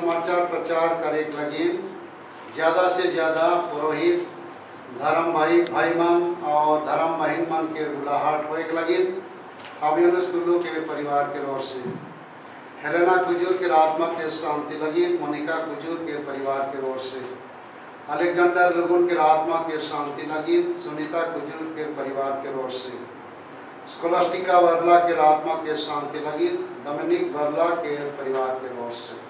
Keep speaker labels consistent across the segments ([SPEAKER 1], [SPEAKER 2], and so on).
[SPEAKER 1] सुसमाचार प्रचार करे लगी ज़्यादा से ज़्यादा पुरोहित धर्म भाई मन और धर्म बहन मन के बुलाहट होए लगी फाबियनस टुल्लू के परिवार के ओर से, हेलेना कुजूर के आत्मा के शांति लगी मोनिका कुजूर के परिवार के ओर से, अलेक्जेंडर लुगुन के आत्मा के शांति लगी सुनीता कुजूर के परिवार के ओर से, स्कोलास्टिका वर्ला के आत्मा के शांति लगी डोमिनिक वर्ला के परिवार के ओर से।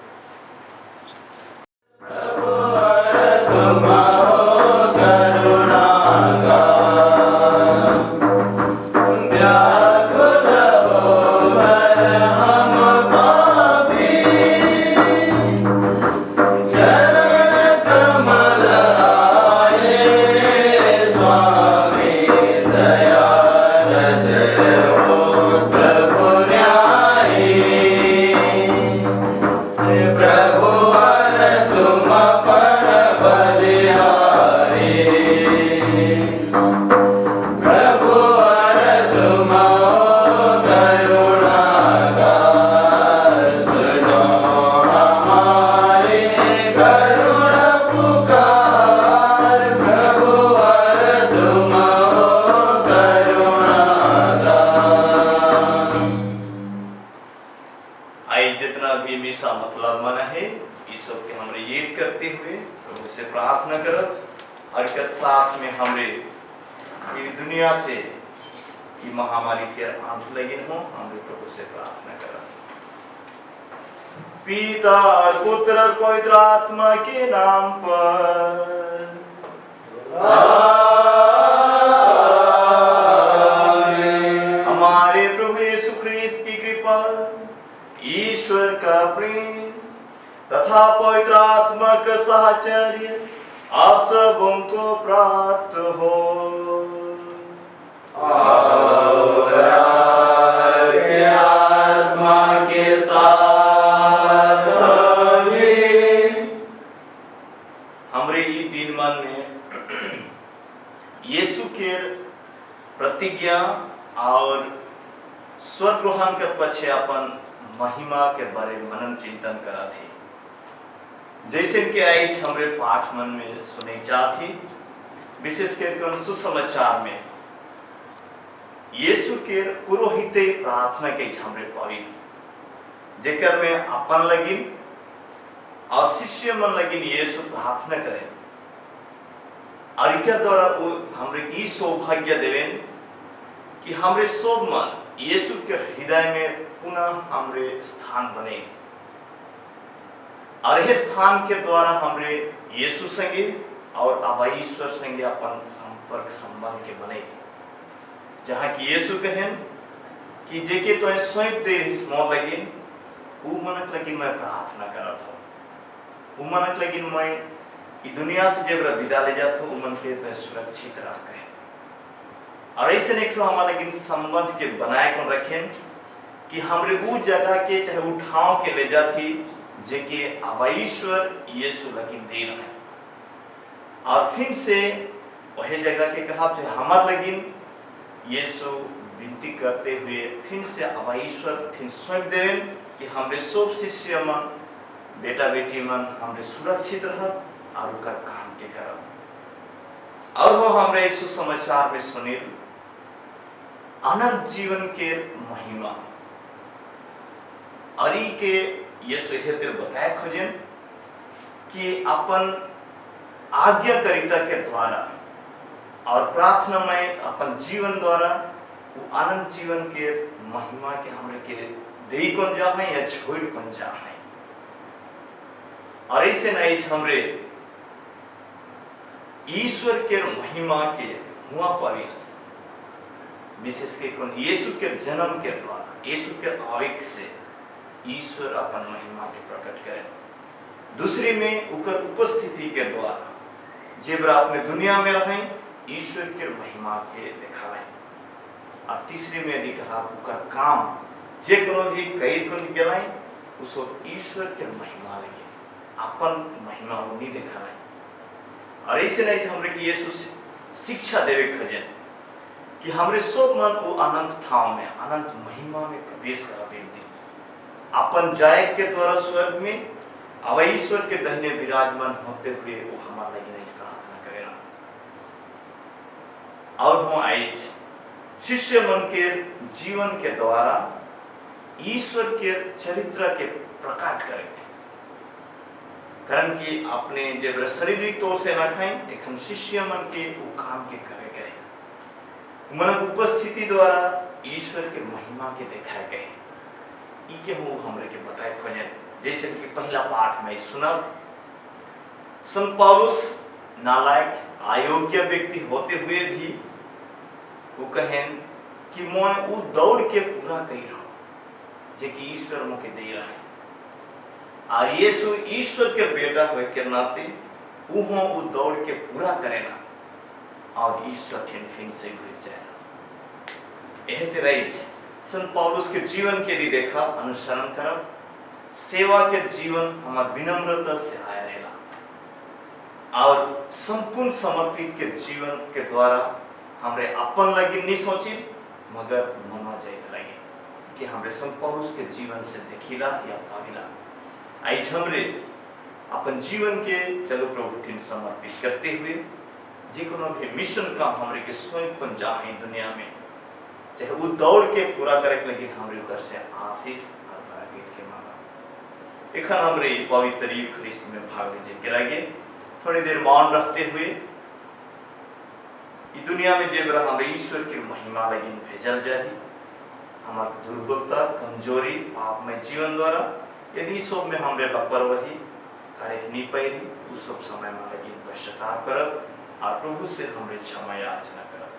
[SPEAKER 2] महामारी के अंत लगे हो हमरे प्रभु से प्रार्थना करा। पिता और पुत्र और पवित्र आत्मा के नाम पर आमीन। हमारे प्रभु यीशु ख्रीस्त की कृपा, ईश्वर का प्रेम तथा पवित्र आत्मा का साहचर्य आप सबों को प्राप्त हो। और आपके आत्मा के साथ भी। हमरे ई दिन मन में यीशु के प्रतिज्ञा और स्वर्गरोहण के पछे अपन महिमा के बारे में मनन चिंतन करा थी। जैसे कि आज हमरे पाठ मन में सुने जाती, विशेष करके सुसमाचार में यीशु के पुरोहित प्रार्थना के हमरे पावी, जेकर में अपन लगिन और शिष्य मन लगिन यीशु प्रार्थना करें और इनके द्वारा वो हमरे ई सौभाग्य देवें कि हमरे सब मन यीशु के हृदय में पुनः हमरे स्थान बने और यह स्थान के द्वारा हमरे यीशु संगे और अबा ईश्वर संगे अपन संपर्क संबंध के बने, जहाँ की यीशु कहें कि जेके तो स्वयं देर इस मोर लगिन वो मनक लगिन मैं प्रार्थना करा था, वो मनक लगिन मैं इस दुनिया से जब विदा ले जाता हूँ मन के तो सुरक्षित रख है और ऐसे नहीं तो हमारे लगिन संबंध के बनाए कौन रखें कि हमरे वो जगह के चाहे उठाव के ले जाती जेके अबा ईश्वर यीशु लगिन दे रहे हैं और फिर से वही जगह के कहा जो हमार लगिन यीशु विनती करते हुए फिर से अबा ईश्वर फिर स्वयं देवें कि हमरे सब शिष्य मन बेटा बेटी मन हमरे सुरक्षित रह और उनका काम के करब। और वो हमरे सुसमाचार में सुनिल अनंत जीवन के महिमा और ई के यीशु हेते बताए खोजें कि अपन आज्ञाकारिता के द्वारा और प्रार्थना में अपन जीवन द्वारा वो अनंत जीवन के महिमा के हमरे के दे कौन जा है या छोड़ कौन जा है और ऐसे नहीं हमरे ईश्वर के महिमा के हुआ परी विशेष के कौन यीशु के जन्म के द्वारा यीशु के आवेग से ईश्वर अपन महिमा के प्रकट करे। दूसरी में उकर उपस्थिति के द्वारा जब रात में दुनिया में रहे ईश्वर के महिमा के दिखावे और तीसरी में यदि कहा उकर काम जे कोनो भी कई कोन गेलाय उसो ईश्वर के महिमा लगे अपन महिमा वो नहीं दिखावे और ऐसे नहीं हमरे कि यीशु शिक्षा देवे खजन कि हमरे सब मन वो अनंत ठाव में अनंत महिमा में प्रवेश करा देती अपन जाय के द्वारा स्वर्ग में अब ईश्वर के दाहिने विराजमान होते हुए वो हमारे लगे प्रार्थना करेगा। और हम आज शिष्य मन के जीवन के द्वारा ईश्वर के चरित्र के प्रकट करेंगे। कारण कि अपने जब शारीरिक तौर से ना खाएं, एक हम शिष्य मन के वो काम के करे गए, मन उपस्थिति द्वारा ईश्वर के महिमा के दिखाए गए। इके वो हमरे के बताए खोजे, जैसे कि पहला पाठ में सुना, संत पौलुस नालायक अयोग्य व्यक्ति होते हुए भी वो कहें कि मैं वो दौड़ के पूरा कही रहा जे कि ईश्वर मुझे दे रहा है। और यीशु ईश्वर के बेटा हुए के नाते वो दौड़ के पूरा करेना और ईश्वर फिर से घुस जाएगा। यह तेरा संत पौलुस के जीवन के लिए देखा अनुसरण करब, सेवा के जीवन हमार विनम्रता से आया रहेला और संपूर्ण समर्पित के जीवन के द्वारा हमरे अपन लगी नहीं सोची मगर मना जाइत लगे कि हमरे संत पौलुस के जीवन से देखिला या पाविला। आज हमरे अपन जीवन के चलो प्रभु के समर्पित करते हुए जिको भी मिशन काम हमरे के स्वयं कन जाए दुनिया में, चाहे वो दौड़ के पूरा करे लगे हमरे ऊपर से आशीष और बरकत के मांगा। एखन हमरे पवित्र ख्रिस्त में भाग लीजिए के लगे थोड़ी देर मौन रखते हुए इस दुनिया में जेब रहा हमरे ईश्वर की महिमा लगी भेजल जाए। हमारे दुर्बलता कमजोरी पापमय जीवन द्वारा यदि सब में हमरे लापरवाही कार्य नहीं पाई उस सब समय में लगी पश्चाताप करब और प्रभु से हमरे क्षमा याचना करब।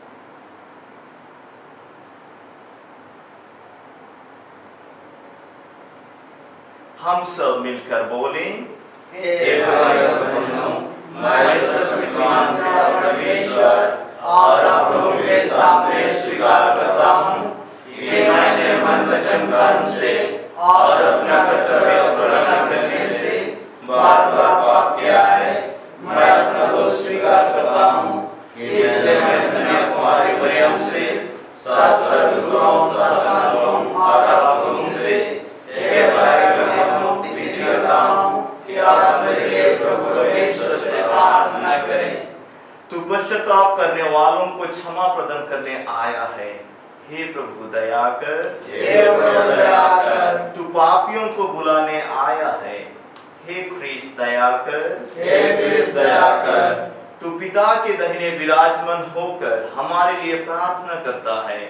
[SPEAKER 2] हम सब मिलकर बोलें,
[SPEAKER 3] हे भाई और बहनों, मैं सर्वशक्तिमान पिता परमेश्वर और आप लोगों के सामने स्वीकार करता हूँ कि मैंने मन वचन कर्म से और अपना कर्तव्य पूरा न करने से बार बार पाप किया है। मैं अपना दोष स्वीकार करता हूँ, इसलिए मैं कन्या कुमारी मरियम से सात स्वर्गदूतों और आप लोगों से हे भाई और बहनों विनती करता हूँ कि आप मेरे लिए प्रभु परमेश्वर से प्रार्थना करें।
[SPEAKER 2] तू पश्चाताप करने वालों को क्षमा प्रदान करने आया है। हे प्रभु दया कर,
[SPEAKER 3] हे प्रभु दया कर।
[SPEAKER 2] तू पापियों को बुलाने आया है। हे ख्रीस्त दया कर,
[SPEAKER 3] हे ख्रीस्त दया कर।
[SPEAKER 2] तू पिता के दाहिने विराजमान होकर हमारे लिए प्रार्थना करता है।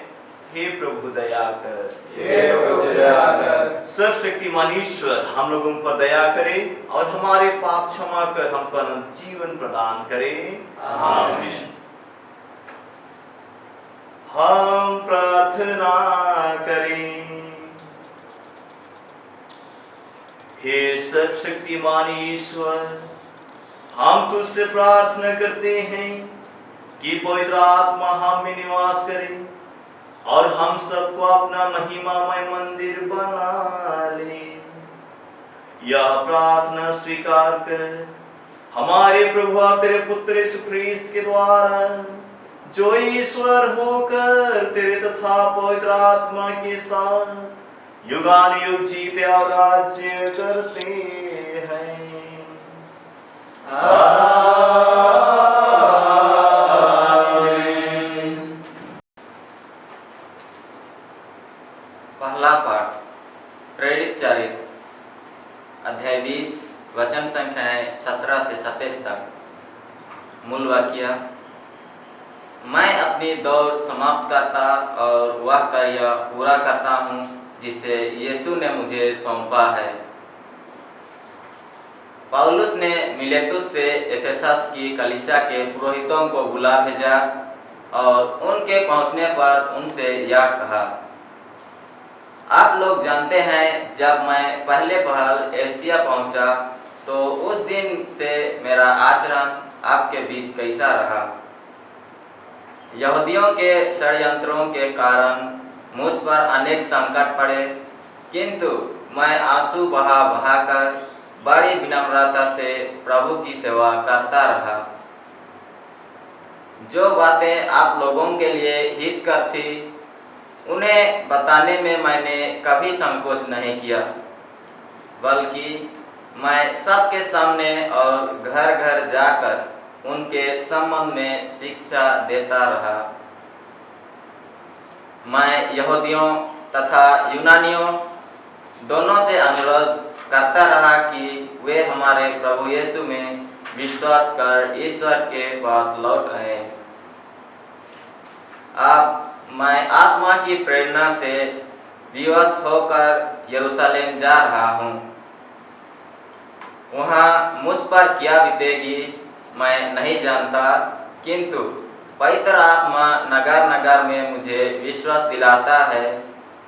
[SPEAKER 2] हे प्रभु दया कर,
[SPEAKER 3] हे प्रभु दया कर।
[SPEAKER 2] सर्वशक्तिमान ईश्वर हम लोगों पर दया करे और हमारे पाप क्षमा कर हमको अनंत जीवन प्रदान करे। आमीन। हम प्रार्थना करें। हे सर्वशक्तिमान ईश्वर, हम तुझसे प्रार्थना करते हैं कि पवित्र आत्मा हम में निवास करे और हम सबको अपना महिमामय मंदिर बना ले। यह प्रार्थना स्वीकार कर हमारे प्रभु और तेरे पुत्र यीशु ख्रीस्त के द्वारा, जो ईश्वर होकर तेरे तथा पवित्र आत्मा के साथ युगानुयुग जीते और राज्य करते हैं।
[SPEAKER 3] आमीन।
[SPEAKER 4] पहला पाठ प्रेरित चरित्र अध्याय 20 वचन संख्याएं 17 से 27 तक। मूल वाक्य, मैं अपनी दौड़ समाप्त करता और वह कार्य पूरा करता हूँ जिसे यीशु ने मुझे सौंपा है। पौलुस ने मिलेतुस से एफेसस की कलीसिया के पुरोहितों को बुला भेजा और उनके पहुंचने पर उनसे यह कहा, आप लोग जानते हैं जब मैं पहले पहल एशिया पहुंचा तो उस दिन से मेरा आचरण आपके बीच कैसा रहा। यहूदियों के षड्यंत्रों के कारण मुझ पर अनेक संकट पड़े, किंतु मैं आंसू बहा बहाकर बड़ी विनम्रता से प्रभु की सेवा करता रहा। जो बातें आप लोगों के लिए हितकर थी उन्हें बताने में मैंने कभी संकोच नहीं किया, बल्कि मैं सबके सामने और घर घर जाकर उनके संबंध में शिक्षा देता रहा। मैं यहूदियों तथा यूनानियों दोनों से अनुरोध करता रहा कि वे हमारे प्रभु यीशु में विश्वास कर ईश्वर के पास लौट आए। अब मैं आत्मा की प्रेरणा से विवश होकर यरूशलेम जा रहा हूँ। वहाँ मुझ पर क्या बीतेगी मैं नहीं जानता, किंतु पवित्र आत्मा नगर नगर में मुझे विश्वास दिलाता है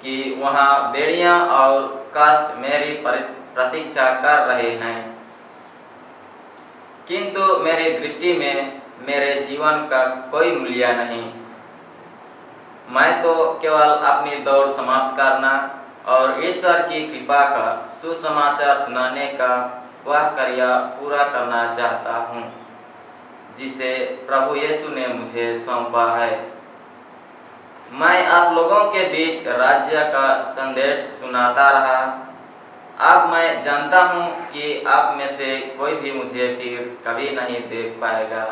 [SPEAKER 4] कि वहाँ बेड़ियाँ और कष्ट मेरी प्रतीक्षा कर रहे हैं, किंतु मेरी दृष्टि में मेरे जीवन का कोई मूल्य नहीं। मैं तो केवल अपनी दौड़ समाप्त करना और ईश्वर की कृपा का सुसमाचार सुनाने का वह कार्य पूरा करना चाहता हूँ जिसे प्रभु यीशु ने मुझे सौंपा है। मैं आप लोगों के बीच राज्य का संदेश सुनाता रहा। अब मैं जानता हूँ कि आप में से कोई भी मुझे फिर कभी नहीं देख पाएगा,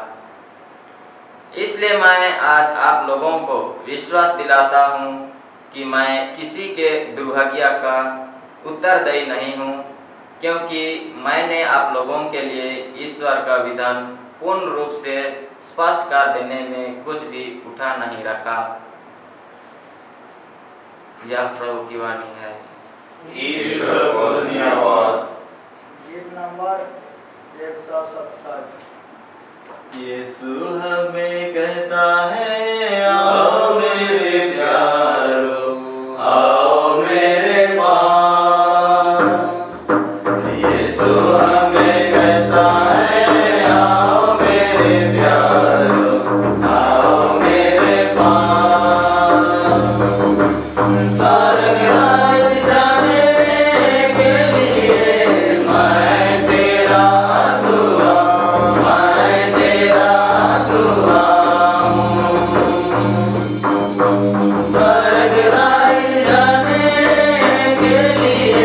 [SPEAKER 4] इसलिए मैं आज आप लोगों को विश्वास दिलाता हूँ कि मैं किसी के दुर्भाग्य का उत्तरदायी नहीं हूँ, क्योंकि मैंने आप लोगों के लिए ईश्वर का विधान पूर्ण रूप से स्पष्ट कर देने में कुछ भी उठा नहीं रखा। यह प्रभु की वाणी है।
[SPEAKER 3] ईश्वर को धन्यवाद।
[SPEAKER 5] गीत नंबर 167।
[SPEAKER 3] यीशु हमें कहता है, आओ मेरे प्यारो, आओ मेरे पास। यीशु हमें कहता है, आओ मेरे प्यारो, आओ मेरे पास। स्वर्ग राज जाने के लिए मैं तेरा दुआ, मैं तेरा दुआ हूँ। स्वर्ग राज जाने के लिए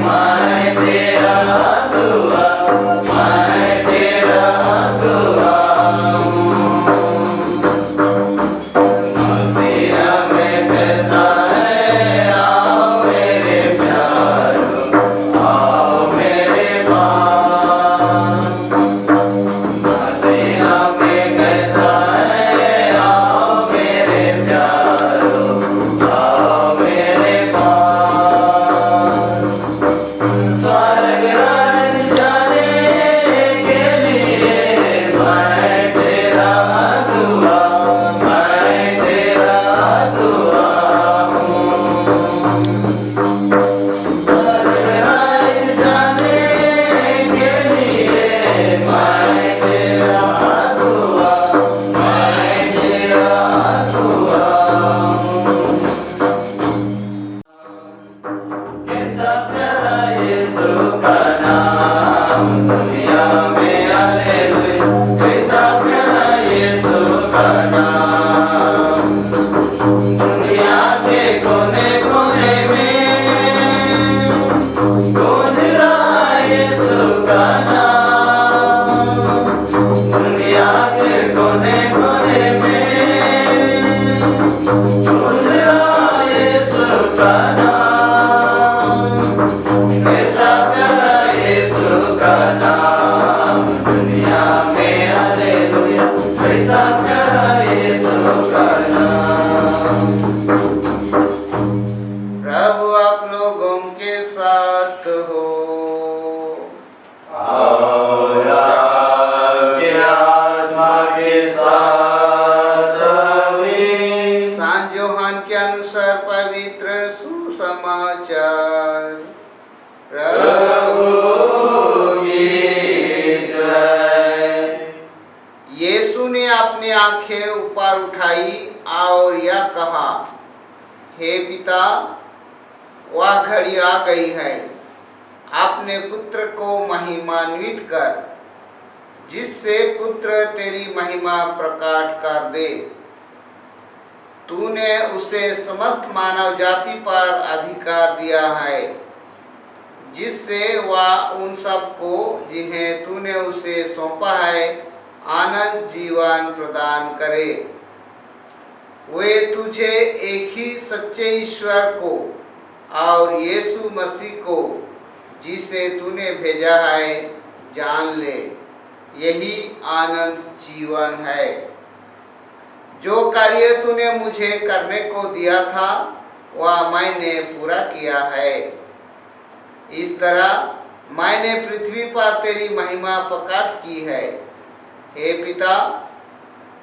[SPEAKER 3] मैं तेरा दुआ, मैं तेरा दुआ हूँ। मसीहा में कहता है, आओ मेरे प्यारो, आओ मेरे पास। मसीहा में कहता है, आओ मेरे प्यारो, आओ मेरे पास। स्वर्ग राज जाने के लिए मैं तेरा दुआ, मैं तेरा दुआ हूँ। स्वर्ग राज जाने के लिए मैं तेरा दुआ, मैं तेरा दुआ हूँ। कैसा प्यारा यीशु का नाम, दुनिया में हालेलुया। कैसा प्यारा यीशु का नाम, दुनिया के कोने कोने में गूंज रहा है यीशु का नाम। दुनिया के कोने कोने में गूंज रहा है यीशु का नाम। कैसा प्यारा यीशु का नाम, दुनिया में हालेलुया। कैसा प्यारा यीशु का नाम।
[SPEAKER 1] प्रभु आप लोगों के साथ हो।
[SPEAKER 3] और आपके आत्मा के साथ भी।
[SPEAKER 1] सांत यूहन्ना के अनुसार पवित्र सुसमाचार।
[SPEAKER 3] प्रभु की जय।
[SPEAKER 1] यीशु ने अपनी आंखें ऊपर उठाई और यह कहा, हे पिता, वह घड़ी आ गई है। अपने पुत्र को महिमान्वित कर, जिससे पुत्र तेरी महिमा प्रकट कर दे। तूने उसे समस्त मानव जाति पर अधिकार दिया है,
[SPEAKER 3] जिससे वह उन सबको जिन्हें तूने उसे सौंपा है आनंद जीवन प्रदान करे। वे तुझे एक ही सच्चे ईश्वर को और यीशु मसीह को जिसे तूने भेजा है जान ले। यही आनंद जीवन है। जो कार्य तूने मुझे करने को दिया था वह मैंने पूरा किया है। इस तरह मैंने पृथ्वी पर तेरी महिमा प्रकट की है। हे पिता,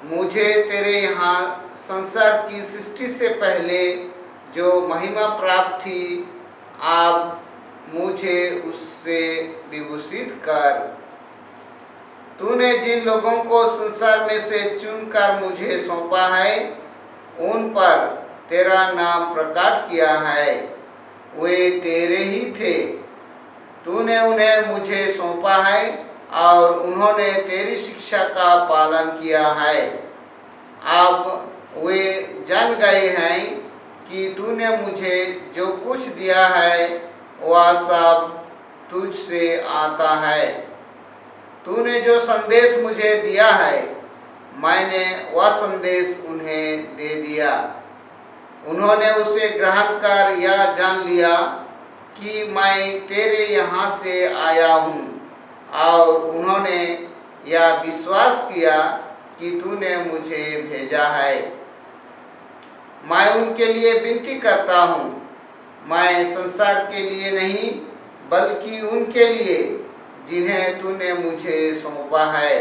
[SPEAKER 3] मुझे तेरे यहाँ संसार की सृष्टि से पहले जो महिमा प्राप्त थी अब मुझे उससे विभूषित कर। तूने जिन लोगों को संसार में से चुनकर मुझे सौंपा है उन पर तेरा नाम प्रकट किया है। वे तेरे ही थे। तूने उन्हें मुझे सौंपा है और उन्होंने तेरी शिक्षा का पालन किया है। अब वे जान गए हैं कि तूने मुझे जो कुछ दिया है वह सब तुझसे आता है। तूने जो संदेश मुझे दिया है मैंने वह संदेश उन्हें दे दिया। उन्होंने उसे ग्रहण कर यह जान लिया कि मैं तेरे यहाँ से आया हूँ और उन्होंने यह विश्वास किया कि तूने मुझे भेजा है। मैं उनके लिए विनती करता हूँ, मैं संसार के लिए नहीं बल्कि उनके लिए जिन्हें तूने मुझे सौंपा है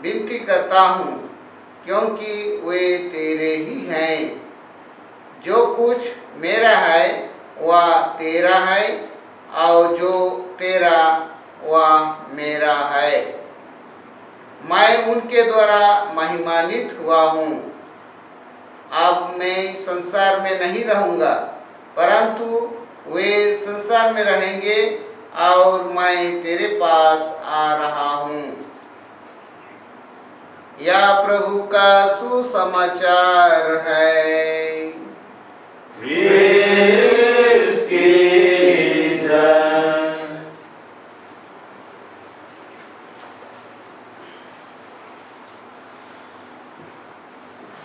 [SPEAKER 3] विनती करता हूँ, क्योंकि वे तेरे ही हैं। जो कुछ मेरा है वह तेरा है और जो तेरा वह मेरा है। मैं उनके द्वारा महिमान्वित हुआ हूँ। अब मैं संसार में नहीं रहूँगा परंतु वे संसार में रहेंगे और मैं तेरे पास आ रहा हूँ। यह प्रभु का सुसमाचार है।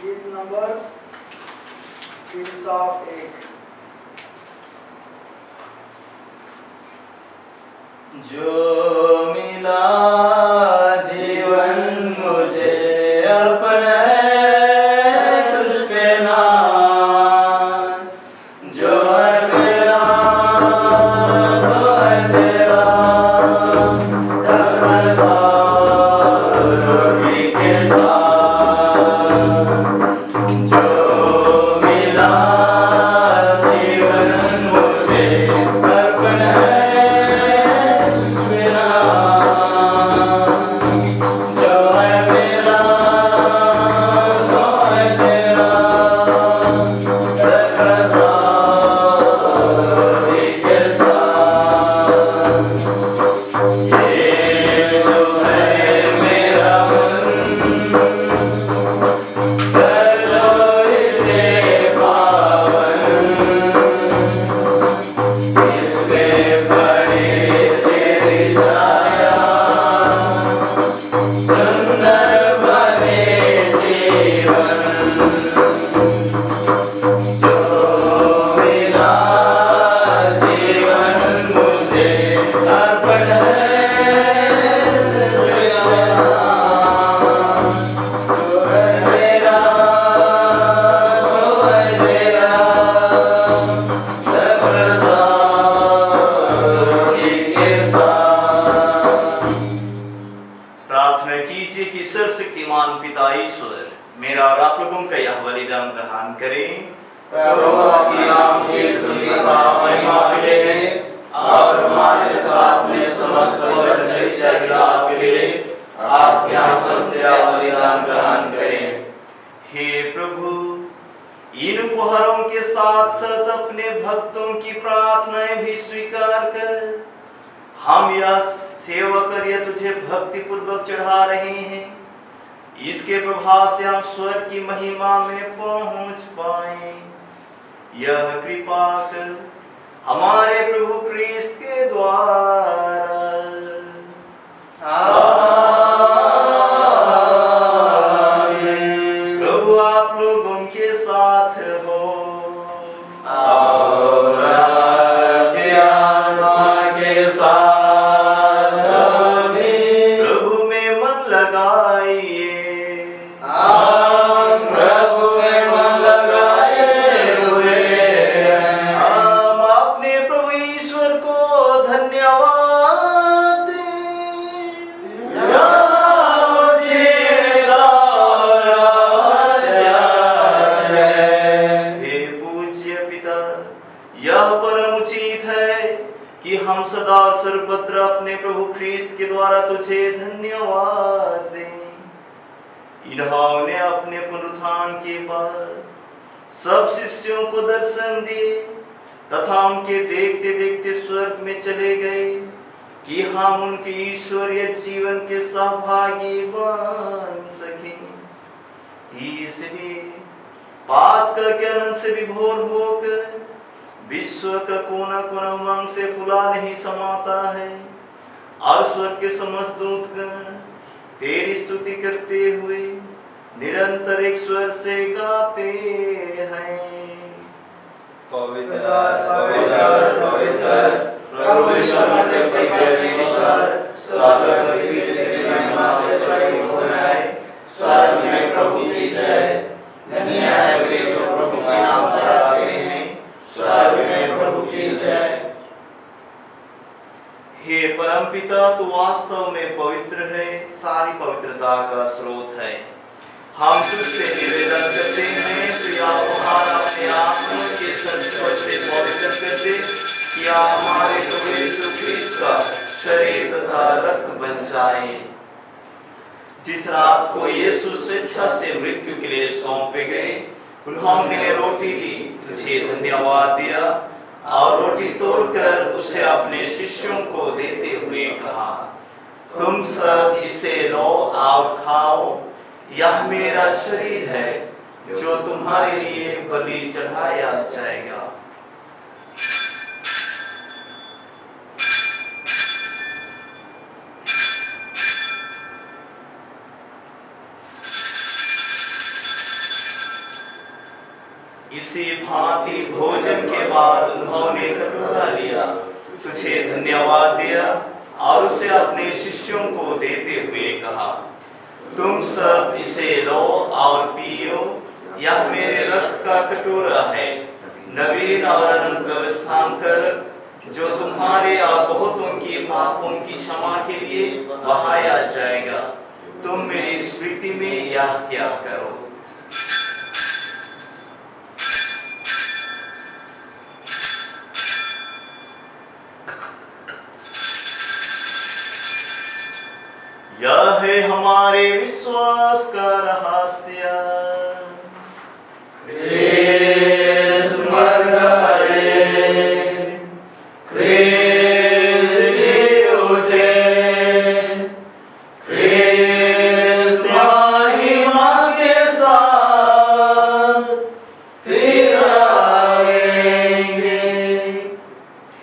[SPEAKER 5] गीत नंबर 301।
[SPEAKER 3] जो मिला जीवन मुझे अपने तुझ पे नाम, जो है मेरा सो है तेरा, रोटी के साथ। जो मिला जीवन मुझे अपने इसके प्रभाव से हम स्वर्ग की महिमा में पहुंच पाए। यह कृपा कर
[SPEAKER 2] हमारे प्रभु क्रिस्त के द्वारा। प्रभु आप लोगों के साथ हो
[SPEAKER 3] और आपके आत्मा के साथ भी।
[SPEAKER 2] प्रभु में मन लगाइए।
[SPEAKER 3] हम प्रभु में मन लगाए हुए हैं।
[SPEAKER 2] हम अपने प्रभु ईश्वर को धन्यवाद दें।
[SPEAKER 3] यह उचित और आवश्यक है।
[SPEAKER 2] हे पूज्य पिता, यह परम उचित है कि हम सदा सर्वत्र अपने प्रभु ख्रीस्त के द्वारा तुझे धन्यवाद दें। इन्होंने अपने पुनरुत्थान के बाद सब शिष्यों को दर्शन दिए तथा उनके देखते देखते स्वर्ग में चले गए कि हम उनके ईश्वरीय जीवन के सहभागी बन सकें। इसलिए पास करके अनंत से विभोर होकर विश्व का कोना कोना उमंग से फुला नहीं समाता है और स्वर्ग के समस्त दूतगण तेरी स्तुति करते हुए निरंतर एक स्वर से गाते हैं।
[SPEAKER 3] पवित्र पवित्र पवित्र प्रभु ईश्वर के परमेश्वर, स्वर्ग की महिमा से परिपूर्ण है। स्वर्ग में प्रभु की जय। धन्य है वे जो प्रभु के नाम पर आते हैं। स्वर्ग में प्रभु की जय।
[SPEAKER 2] हे परमपिता, तू वास्तव में पवित्र है, सारी पवित्रता का स्रोत है। हम तुझसे निवेदन करते हैं कि आप हमारा अपने आत्मा के संस्पर्श से पवित्र कर दे, कि आप हमारे प्रभु यीशु ख्रीस्त का शरीर तथा रक्त बन जाए। जिस रात को यीशु स्वेच्छा से मृत्यु के लिए सौंपे गए, उन्होंने रोटी ली, तुझे धन्यवाद दिया और रोटी तोड़कर उसे अपने शिष्यों को देते हुए कहा, तुम सब इसे लो और खाओ, यह मेरा शरीर है जो तुम्हारे लिए बलि चढ़ाया जाएगा। इसी भांति भोजन के बाद उन्होंने कटोरा लिया, तुझे धन्यवाद दिया और उसे अपने शिष्यों को देते हुए कहा, तुम सब इसे लो और पियो, यह मेरे रक्त का कटोरा है, नवीन और अनंत व्यवस्थान का रक्त, जो तुम्हारे और बहुतों की पापों की क्षमा के लिए बहाया जाएगा। तुम मेरी स्मृति में यह क्या करो। यह है हमारे विश्वास का रहस्य।
[SPEAKER 3] ख्रीस्त मर गए, ख्रीस्त जी उठे, ख्रीस्त महिमा के साथ फिर आएंगे।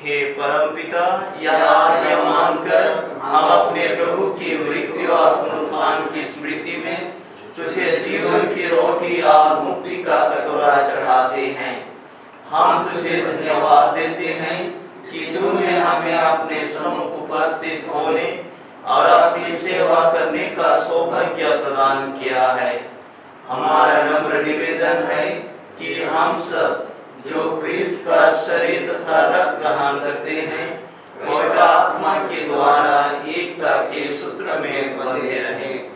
[SPEAKER 2] हे परमपिता, यह आज्ञा मानकर हम अपने प्रभु की मृत्यु और पुनरुत्थान की स्मृति में तुझे जीवन की रोटी और मुक्ति का कटोरा चढ़ाते हैं। हम तुझे धन्यवाद देते हैं कि तूने हमें अपने सम्मुख उपस्थित होने और अपनी सेवा करने का सौभाग्य प्रदान किया है। हमारा नम्र निवेदन है कि हम सब जो क्रिस्त का शरीर तथा रक्त ग्रहण करते हैं, पवित्र आत्मा के द्वारा एकता के सूत्र में बंधे रहें।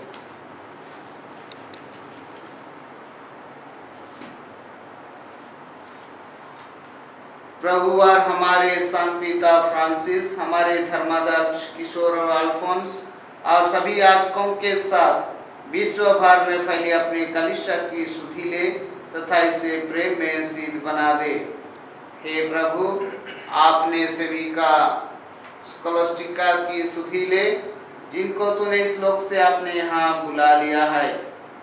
[SPEAKER 5] प्रभु और हमारे संत पिता फ्रांसिस, हमारे धर्माध्यक्ष किशोर और अल्फोंस और सभी याजकों के साथ विश्व भर में फैली अपनी कलीसिया की सुधि ले तथा इसे प्रेम में सिद्ध बना दे। हे प्रभु, आपने सभी का स्कोलास्टिका की सुधि ले, जिनको तूने इस लोक से अपने यहाँ बुला लिया है,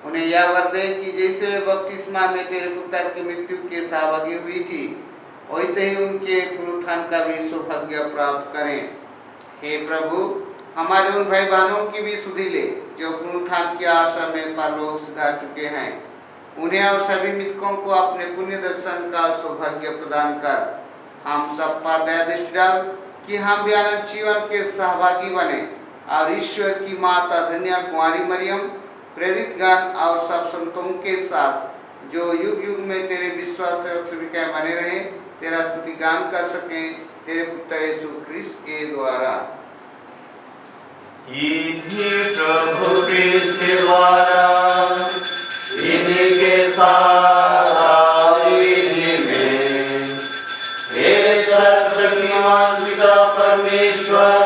[SPEAKER 5] उन्हें यह वर दे कि जैसे वे बपतिस्मा में तेरे पुत्र की मृत्यु के सहभागी हुई थी, वैसे ही उनके पुनरुत्थान का भी सौभाग्य प्राप्त करें। हे प्रभु, हमारे उन भाई बहनों की भी सुधि ले जो पुनरुत्थान की आशा में परलोक सिधार चुके हैं। उन्हें और सभी मृतकों को अपने पुण्य दर्शन का सौभाग्य प्रदान कर हम सब पर दया दृष्टि डाल कि हम भी अनंत जीवन के सहभागी बने और ईश्वर की माता धन्य कुंवारी मरियम, प्रेरित गण और सब संतों के साथ जो युग युग में तेरे विश्वास से सेविकाएं बने रहे, तेरा स्तुति गान कर सकें तेरे पुत्र यीशु ख्रिस्त के द्वारा।
[SPEAKER 2] प्रभु कृष्ण के द्वारा इन्हीं के साथ इन्हीं में हे सर्वशक्तिमान पिता परमेश्वर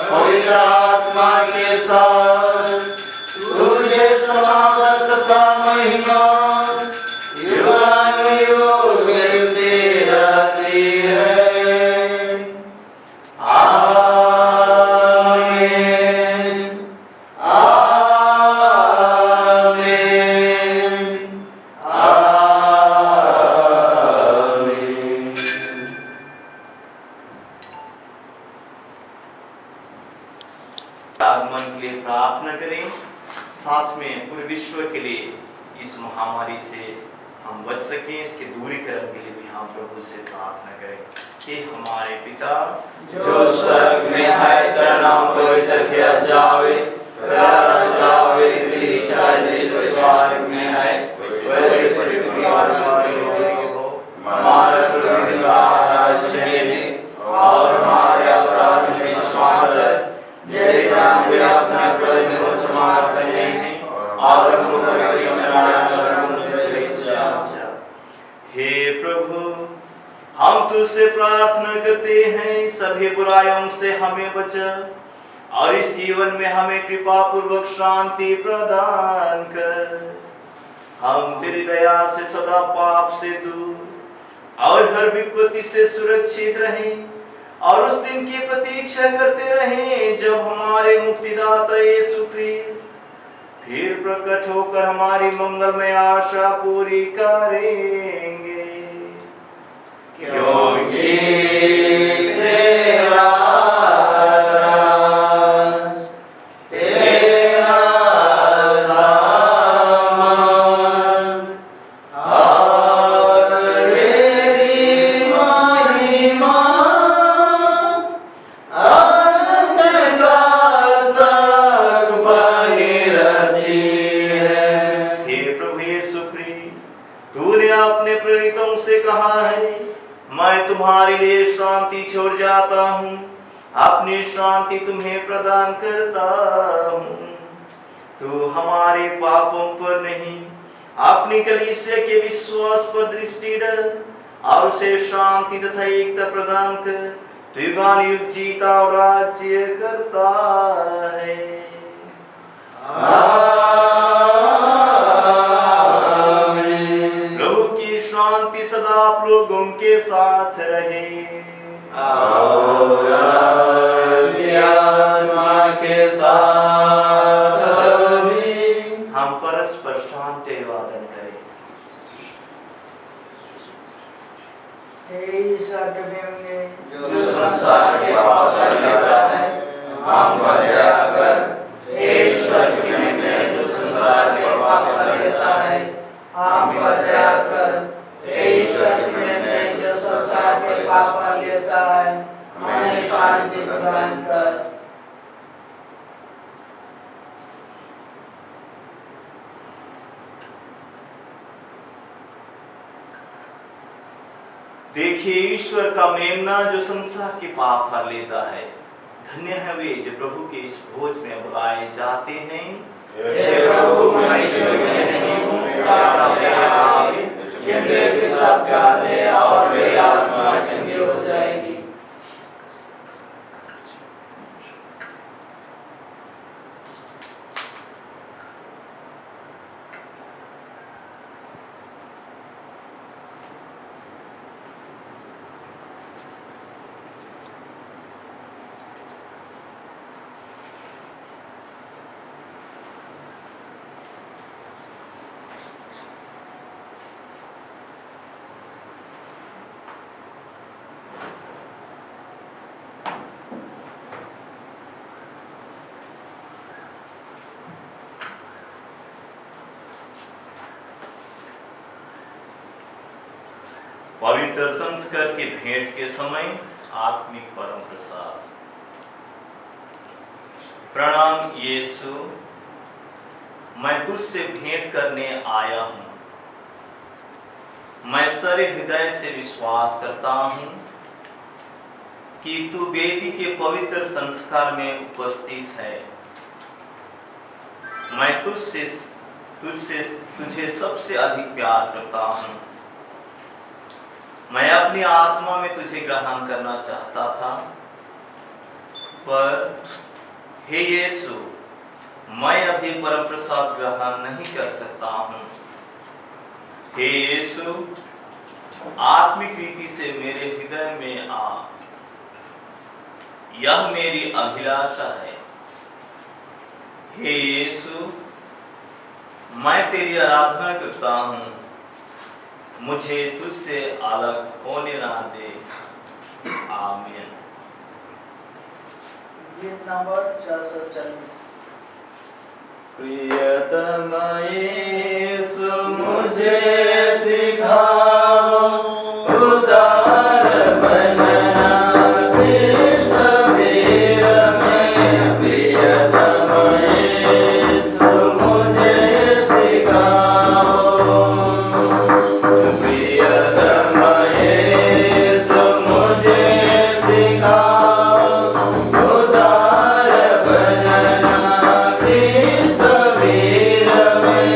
[SPEAKER 2] पवित्र आत्मा के साथ तुझे समागत तथा महिमा युगानुयुग मिलती रहती है। आगमन के लिए प्रार्थना करें, साथ में पूरे विश्व के लिए इस महामारी से हम बच सकें, इसके दूरीकरण के लिए भी हम प्रभु से प्रार्थना करें कि हमारे पिता
[SPEAKER 3] जो स्वर्ग में है, तेरा नाम पवित्र किया जावे, तेरा राज्य आवे, तेरी इच्छा जैसे स्वर्ग में है वैसे पृथ्वी पर भी हो। हमारा प्रतिदिन का आहार आज दे दे और हमारे अपराध में क्षमा कर जैसा हम भी अपने अपराधियों को क्षमा करते हैं और हमको परीक्षा में न डालना से बचा।
[SPEAKER 2] हे प्रभु, हम तुझसे प्रार्थना करते हैं सभी बुराइयों से हमें बचा और इस जीवन में हमें कृपा पूर्वक शांति प्रदान कर। हम तेरी दया से सदा पाप से दूर और हर विपत्ति से सुरक्षित रहें और उस दिन की प्रतीक्षा करते रहें जब हमारे मुक्तिदाता यीशु ख्रिस्त फिर प्रकट होकर हमारी मंगलमय आशा पूरी करेंगे।
[SPEAKER 3] क्योंकि तेरा राज, तेरा सामर्थ और तेरी महिमा अनंतकाल तक बनी रहती है।
[SPEAKER 2] हे प्रभु यीशु ख्रिस्त, तूने अपने प्रेरितों से कहा है, मैं तुम्हारे लिए शांति छोड़ जाता हूँ, अपनी शांति तुम्हें प्रदान करता हूँ। तू हमारे पापों पर नहीं, अपनी कलीसिया के विश्वास पर दृष्टि डाल और उसे शांति तथा एकता प्रदान कर। तू युगानुयुग जीता और राज्य करता है। प्रभु की शांति सदा आप लोगों के साथ रहे।
[SPEAKER 3] और आत्मा के साथ भी।
[SPEAKER 2] हम परस्पर शांति वादन करें।
[SPEAKER 3] जो संसार के पाप कर लेता है, हम पर दया कर। ईश्वर की महिमा जो संसार के पाप कर लेता है, हम पर दया कर। ईश्वर की महिमा जो संसार के पाप कर लेता है, हमें शांति प्रदान कर।
[SPEAKER 2] देखिए ईश्वर का मेमना जो संसार के पाप हर लेता है। धन्य है वे जो प्रभु के इस भोज में बुलाए जाते हैं।
[SPEAKER 3] हे प्रभु, मैं ईश्वर में नहीं हूँ, यदि सब का दे और मेरी आत्मा चंगी हो जाएगी।
[SPEAKER 2] पवित्र संस्कार के भेंट के समय आत्मिक परम प्रसाद। प्रणाम यीशु, मैं तुझसे भेंट करने आया हूँ। मैं सारे हृदय से विश्वास करता हूँ कि तू वेदी के पवित्र संस्कार में उपस्थित है। मैं तुझे सबसे अधिक प्यार करता हूँ। मैं अपनी आत्मा में तुझे ग्रहण करना चाहता था, पर हे यीशु, मैं अभी परम प्रसाद ग्रहण नहीं कर सकता हूँ। हे यीशु, आत्मिक रीति से मेरे हृदय में आ, यह मेरी अभिलाषा है। हे यीशु, मैं तेरी आराधना करता हूँ, मुझे तुझसे अलग होने ना दे। आमीन।
[SPEAKER 3] गीत नंबर 440।
[SPEAKER 4] प्रियतम यीशु मुझे सिखाओ उदार बनना कृष्ण वीर में। प्रियतम यीशु मुझे सिखाओ, प्रियतम यीशु मुझे सिखाओ उदार बनना कृष्ण वीर में।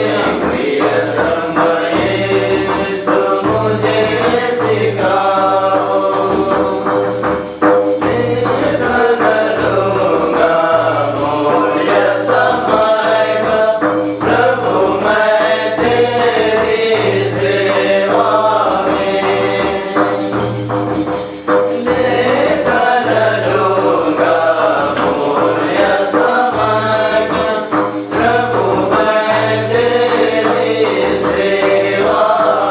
[SPEAKER 4] प्रियतम यीशु मुझे सिखाओ, निधन लूंगा मूल्य समय का, प्रभु मैं तेरी सेवा में। निधन लूंगा मूल्य समय का, प्रभु मैं तेरी सेवा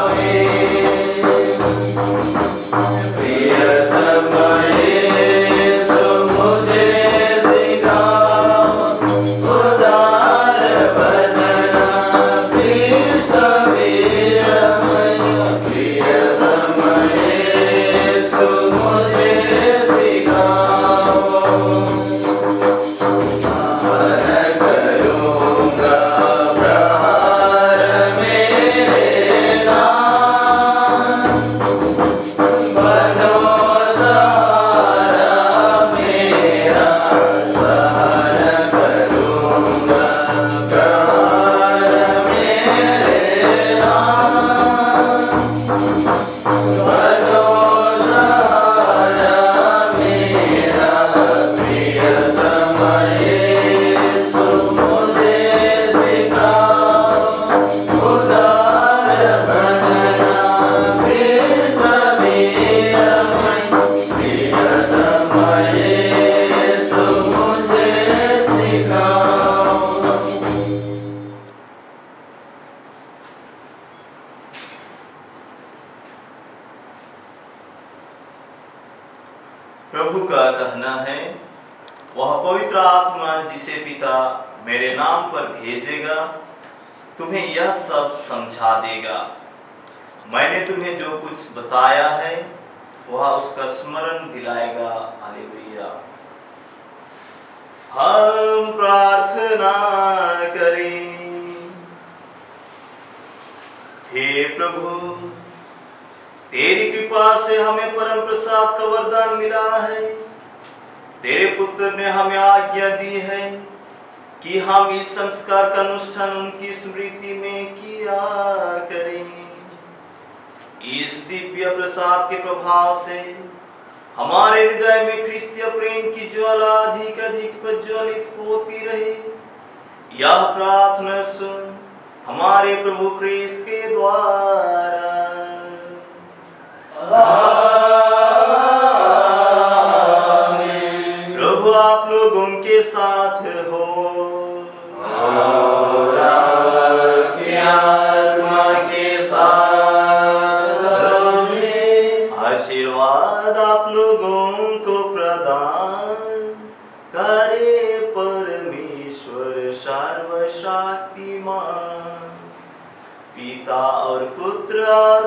[SPEAKER 4] में। प्रियतम यीशु मुझे सिखाओ उदार बनना कृष्ण वीर में। प्रियतम यीशु मुझे सिखाओ, पार करूंगा प्रहार मेरे नाम, बनो सहारा मेरा। पार करूंगा प्रहार मेरे नाम, बनो सहारा मेरा। प्रियतम यीशु मुझे सिखाओ उदार बनना कृष्ण वीर में। प्रियतम यीशु मुझे सिखाओ।
[SPEAKER 2] प्रभु का कहना है, वह पवित्र आत्मा जिसे पिता मेरे नाम पर भेजेगा, तुम्हें यह सब समझा देगा। मैंने तुम्हें जो कुछ बताया है वह उसका स्मरण दिलाएगा। हालेलुया। हम प्रार्थना करें। हे प्रभु, तेरी कृपा से हमें परम प्रसाद का वरदान मिला है। तेरे पुत्र ने हमें आज्ञा दी है कि हम इस संस्कार का अनुष्ठान उनकी स्मृति में किया करें। इस दिव्य प्रसाद के प्रभाव से हमारे हृदय में ख्रिस्तीय प्रेम की ज्वाला अधिक अधिक प्रज्वलित होती रहे। यह प्रार्थना सुन हमारे प्रभु ख्रिस्त के द्वारा। प्रभु आप लोगों के साथ हो।
[SPEAKER 3] और आपकी आत्मा के साथ भी।
[SPEAKER 2] आशीर्वाद आप लोगों को प्रदान करे परमेश्वर सर्वशक्तिमान, पिता और पुत्र और